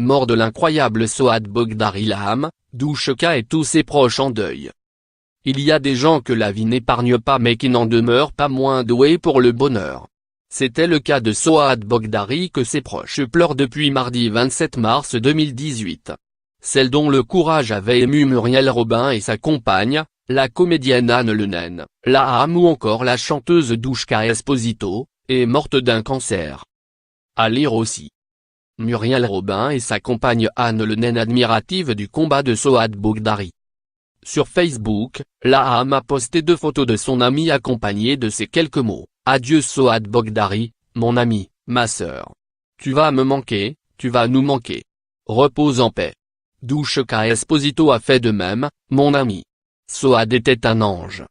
mort de l'incroyable Souad Bogdari Laham, Douchka et tous ses proches en deuil. Il y a des gens que la vie n'épargne pas mais qui n'en demeurent pas moins doués pour le bonheur. C'était le cas de Souad Bogdari que ses proches pleurent depuis mardi 27 mars 2018. Celle dont le courage avait ému Muriel Robin et sa compagne, la comédienne Anne Lenen, Laham ou encore la chanteuse Douchka Esposito, est morte d'un cancer. À lire aussi. Muriel Robin et sa compagne Anne Lenen admirative du combat de Souad Bogdari. Sur Facebook, Laham a posté 2 photos de son ami accompagnées de ces quelques mots: « Adieu Souad Bogdari, mon ami, ma sœur. Tu vas me manquer, tu vas nous manquer. Repose en paix. » Douchka Esposito a fait de même: « Mon ami. Souad était un ange.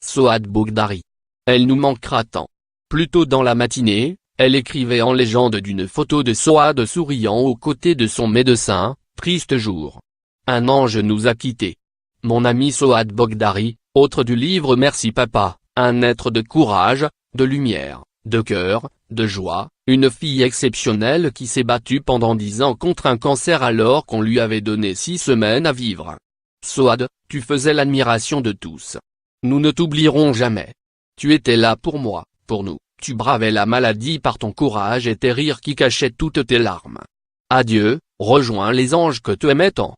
Souad Bogdari. Elle nous manquera tant. » Plus tôt dans la matinée, elle écrivait en légende d'une photo de Souad souriant aux côtés de son médecin: « Triste jour. Un ange nous a quittés. Mon ami Souad Bogdari, autre du livre Merci Papa, un être de courage, de lumière, de cœur, de joie, une fille exceptionnelle qui s'est battue pendant 10 ans contre un cancer alors qu'on lui avait donné 6 semaines à vivre. Souad, tu faisais l'admiration de tous. Nous ne t'oublierons jamais. Tu étais là pour moi, pour nous, tu bravais la maladie par ton courage et tes rires qui cachaient toutes tes larmes. Adieu, rejoins les anges que tu aimais tant. »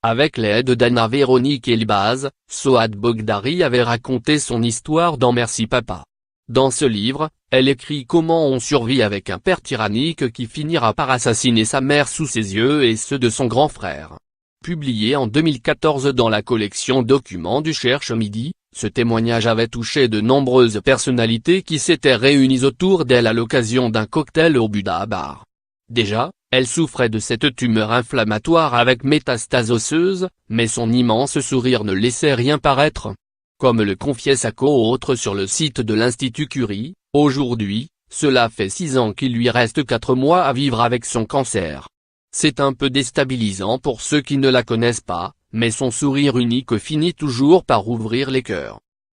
Avec l'aide d'Anna Véronique Elbaz, Souad Bogdari avait raconté son histoire dans Merci Papa. Dans ce livre, elle écrit comment on survit avec un père tyrannique qui finira par assassiner sa mère sous ses yeux et ceux de son grand frère. Publié en 2014 dans la collection Documents du Cherche Midi, ce témoignage avait touché de nombreuses personnalités qui s'étaient réunies autour d'elle à l'occasion d'un cocktail au Buddha Bar. Déjà, elle souffrait de cette tumeur inflammatoire avec métastase osseuse, mais son immense sourire ne laissait rien paraître. Comme le confiait sa co-autre sur le site de l'Institut Curie, aujourd'hui, cela fait 6 ans qu'il lui reste 4 mois à vivre avec son cancer. C'est un peu déstabilisant pour ceux qui ne la connaissent pas, mais son sourire unique finit toujours par ouvrir les cœurs.